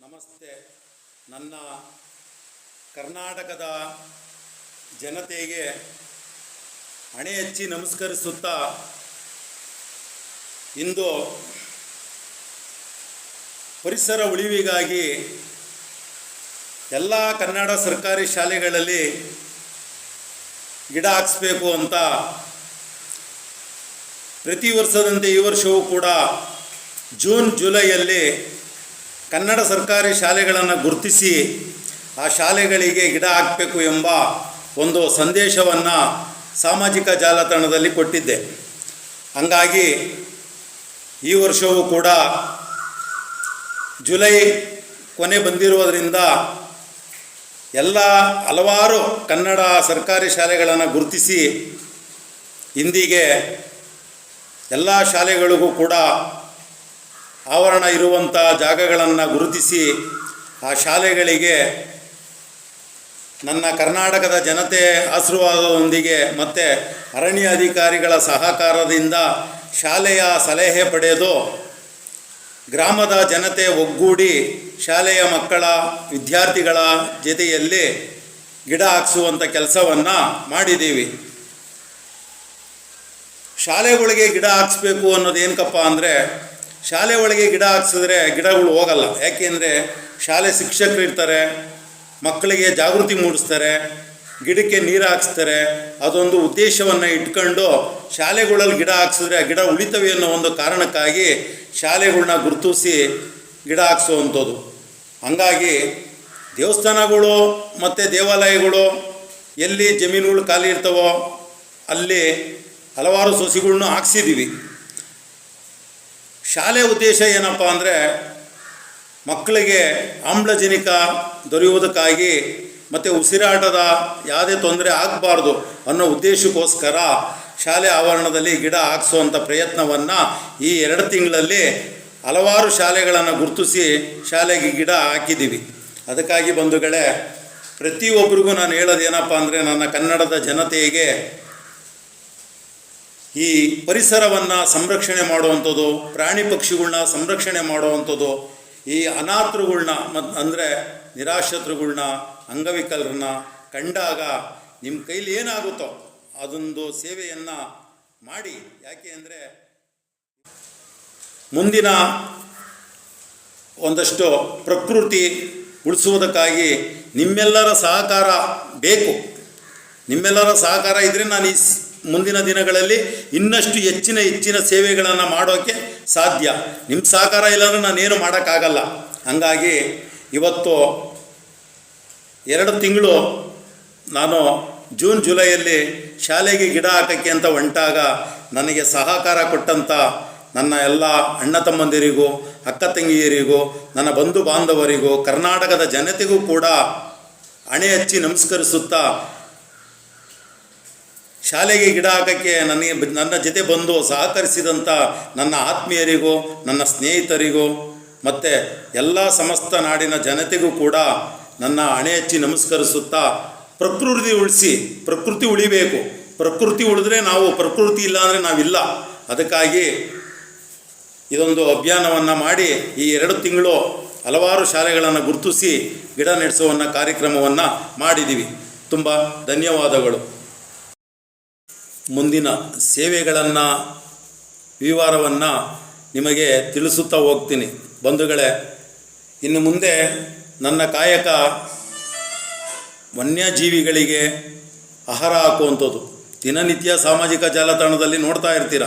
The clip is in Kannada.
ನಮಸ್ತೆ. ನನ್ನ ಕರ್ನಾಟಕದ ಜನತೆಗೆ ಹಣೆ ಹಚ್ಚಿ ನಮಸ್ಕರಿಸುತ್ತಾ ಇಂದು ಪರಿಸರ ಉಳಿವಿಗಾಗಿ ಎಲ್ಲ ಕನ್ನಡ ಸರ್ಕಾರಿ ಶಾಲೆಗಳಲ್ಲಿ ಗಿಡ ಹಾಕಿಸ್ಬೇಕು ಅಂತ ಪ್ರತಿ ವರ್ಷದಂತೆ ಈ ವರ್ಷವೂ ಕೂಡ ಜೂನ್ ಜುಲೈಯಲ್ಲಿ ಕನ್ನಡ ಸರ್ಕಾರಿ ಶಾಲೆಗಳನ್ನು ಗುರುತಿಸಿ ಆ ಶಾಲೆಗಳಿಗೆ ಗಿಡ ಹಾಕಬೇಕು ಎಂಬ ಒಂದು ಸಂದೇಶವನ್ನು ಸಾಮಾಜಿಕ ಜಾಲತಾಣದಲ್ಲಿ ಕೊಟ್ಟಿದ್ದೆ. ಹಾಗಾಗಿ ಈ ವರ್ಷವೂ ಕೂಡ ಜುಲೈ ಕೊನೆ ಬಂದಿರುವುದರಿಂದ ಎಲ್ಲ ಹಲವಾರು ಕನ್ನಡ ಸರ್ಕಾರಿ ಶಾಲೆಗಳನ್ನು ಗುರುತಿಸಿ ಇಂದಿಗೆ ಎಲ್ಲ ಶಾಲೆಗಳಿಗೂ ಕೂಡ ಆವರಣ ಇರುವಂಥ ಜಾಗಗಳನ್ನು ಗುರುತಿಸಿ ಆ ಶಾಲೆಗಳಿಗೆ ನನ್ನ ಕರ್ನಾಟಕದ ಜನತೆ ಆಶೀರ್ವಾದದೊಂದಿಗೆ ಮತ್ತು ಅರಣ್ಯ ಅಧಿಕಾರಿಗಳ ಸಹಕಾರದಿಂದ ಶಾಲೆಯ ಸಲಹೆ ಪಡೆದು ಗ್ರಾಮದ ಜನತೆ ಒಗ್ಗೂಡಿ ಶಾಲೆಯ ಮಕ್ಕಳ ವಿದ್ಯಾರ್ಥಿಗಳ ಜೊತೆಯಲ್ಲಿ ಗಿಡ ಹಾಕಿಸುವಂಥ ಕೆಲಸವನ್ನು ಮಾಡಿದ್ದೀವಿ. ಶಾಲೆಗಳಿಗೆ ಗಿಡ ಹಾಕಿಸ್ಬೇಕು ಅನ್ನೋದು ಏನಕ್ಕಪ್ಪ ಅಂದರೆ, ಶಾಲೆ ಒಳಗೆ ಗಿಡ ಹಾಕ್ಸಿದ್ರೆ ಗಿಡಗಳು ಹೋಗಲ್ಲ. ಯಾಕೆಂದರೆ ಶಾಲೆ ಶಿಕ್ಷಕರು ಇರ್ತಾರೆ, ಮಕ್ಕಳಿಗೆ ಜಾಗೃತಿ ಮೂಡಿಸ್ತಾರೆ, ಗಿಡಕ್ಕೆ ನೀರು ಹಾಕಿಸ್ತಾರೆ. ಅದೊಂದು ಉದ್ದೇಶವನ್ನು ಇಟ್ಕೊಂಡು ಶಾಲೆಗಳಲ್ಲಿ ಗಿಡ ಹಾಕ್ಸಿದ್ರೆ ಗಿಡ ಉಳಿತವೆ ಅನ್ನೋ ಒಂದು ಕಾರಣಕ್ಕಾಗಿ ಶಾಲೆಗಳನ್ನ ಗುರುತಿಸಿ ಗಿಡ ಹಾಕ್ಸುವಂಥದ್ದು. ಹಂಗಾಗಿ ದೇವಸ್ಥಾನಗಳು ಮತ್ತು ದೇವಾಲಯಗಳು ಎಲ್ಲಿ ಜಮೀನುಗಳು ಖಾಲಿ ಇರ್ತವೋ ಅಲ್ಲಿ ಹಲವಾರು ಸಸಿಗಳನ್ನೂ ಹಾಕ್ಸಿದ್ದೀವಿ. ಶಾಲೆ ಉದ್ದೇಶ ಏನಪ್ಪ ಅಂದರೆ, ಮಕ್ಕಳಿಗೆ ಆಮ್ಲಜನಕ ದೊರೆಯುವುದಕ್ಕಾಗಿ ಮತ್ತು ಉಸಿರಾಟದ ಯಾವುದೇ ತೊಂದರೆ ಆಗಬಾರ್ದು ಅನ್ನೋ ಉದ್ದೇಶಕ್ಕೋಸ್ಕರ ಶಾಲೆ ಆವರಣದಲ್ಲಿ ಗಿಡ ಹಾಕಿಸುವಂಥ ಪ್ರಯತ್ನವನ್ನು ಈ 2 ತಿಂಗಳಲ್ಲಿ ಹಲವಾರು ಶಾಲೆಗಳನ್ನು ಗುರುತಿಸಿ ಶಾಲೆಗೆ ಗಿಡ ಹಾಕಿದ್ದೀವಿ. ಅದಕ್ಕಾಗಿ ಬಂಧುಗಳೇ, ಪ್ರತಿಯೊಬ್ಬರಿಗೂ ನಾನು ಹೇಳೋದೇನಪ್ಪ ಅಂದರೆ, ನನ್ನ ಕನ್ನಡದ ಜನತೆಗೆ ಈ ಪರಿಸರವನ್ನು ಸಂರಕ್ಷಣೆ ಮಾಡುವಂಥದ್ದು, ಪ್ರಾಣಿ ಪಕ್ಷಿಗಳನ್ನ ಸಂರಕ್ಷಣೆ ಮಾಡುವಂಥದ್ದು, ಈ ಅನಾಥರುಗಳ್ನ ಅಂದರೆ ನಿರಾಶ್ರಿತರುಗಳ್ನ, ಅಂಗವಿಕಲರನ್ನ ಕಂಡಾಗ ನಿಮ್ಮ ಕೈಲಿ ಏನಾಗುತ್ತೋ ಅದೊಂದು ಸೇವೆಯನ್ನು ಮಾಡಿ. ಯಾಕೆ ಅಂದರೆ ಮುಂದಿನ ಒಂದಷ್ಟು ಪ್ರಕೃತಿ ಉಳಿಸುವುದಕ್ಕಾಗಿ ನಿಮ್ಮೆಲ್ಲರ ಸಹಕಾರ ಬೇಕು. ನಿಮ್ಮೆಲ್ಲರ ಸಹಕಾರ ಇದ್ದರೆ ನಾನು ಈ ಮುಂದಿನ ದಿನಗಳಲ್ಲಿ ಇನ್ನಷ್ಟು ಹೆಚ್ಚಿನ ಸೇವೆಗಳನ್ನು ಮಾಡೋಕ್ಕೆ ಸಾಧ್ಯ. ನಿಮ್ಮ ಸಹಕಾರ ಇಲ್ಲಾಂದ್ರೆ ನಾನೇನು ಮಾಡೋಕ್ಕಾಗಲ್ಲ. ಹಾಗಾಗಿ ಇವತ್ತು 2 ತಿಂಗಳು ನಾನು ಜೂನ್ ಜುಲೈಯಲ್ಲಿ ಶಾಲೆಗೆ ಗಿಡ ಹಾಕೋಕ್ಕೆ ಅಂತ ಹೊಂಟಾಗ ನನಗೆ ಸಹಕಾರ ಕೊಟ್ಟಂಥ ನನ್ನ ಎಲ್ಲ ಅಣ್ಣ ತಮ್ಮಂದಿರಿಗೂ, ಅಕ್ಕ ತಂಗಿಯರಿಗೂ, ನನ್ನ ಬಂಧು ಬಾಂಧವರಿಗೂ, ಕರ್ನಾಟಕದ ಜನತೆಗೂ ಕೂಡ ಹಣೆ ಹಚ್ಚಿ ನಮಸ್ಕರಿಸುತ್ತಾ, ಶಾಲೆಗೆ ಗಿಡ ಹಾಕೋಕ್ಕೆ ನನ್ನ ಜೊತೆ ಬಂದು ಸಹಕರಿಸಿದಂಥ ನನ್ನ ಆತ್ಮೀಯರಿಗೂ, ನನ್ನ ಸ್ನೇಹಿತರಿಗೂ ಮತ್ತು ಎಲ್ಲ ಸಮಸ್ತ ನಾಡಿನ ಜನತೆಗೂ ಕೂಡ ನನ್ನ ಹಣೆ ಹಚ್ಚಿ ನಮಸ್ಕರಿಸುತ್ತಾ, ಪ್ರಕೃತಿ ಉಳಿಬೇಕು. ಪ್ರಕೃತಿ ಉಳಿದ್ರೆ ನಾವು, ಪ್ರಕೃತಿ ಇಲ್ಲ ಅಂದರೆ ನಾವಿಲ್ಲ. ಅದಕ್ಕಾಗಿ ಇದೊಂದು ಅಭಿಯಾನವನ್ನು ಮಾಡಿ ಈ 2 ತಿಂಗಳು ಹಲವಾರು ಶಾಲೆಗಳನ್ನು ಗುರುತಿಸಿ ಗಿಡ ನೆಡೆಸುವ ಕಾರ್ಯಕ್ರಮವನ್ನು ಮಾಡಿದ್ದೀವಿ. ತುಂಬ ಧನ್ಯವಾದಗಳು. ಮುಂದಿನ ಸೇವೆಗಳನ್ನು ವಿವರವನ್ನು ನಿಮಗೆ ತಿಳಿಸುತ್ತಾ ಹೋಗ್ತೀನಿ. ಬಂಧುಗಳೇ, ಇನ್ನು ಮುಂದೆ ನನ್ನ ಕಾಯಕ ವನ್ಯಜೀವಿಗಳಿಗೆ ಆಹಾರ ಹಾಕುವಂಥದ್ದು. ದಿನನಿತ್ಯ ಸಾಮಾಜಿಕ ಜಾಲತಾಣದಲ್ಲಿ ನೋಡ್ತಾ ಇರ್ತೀರ.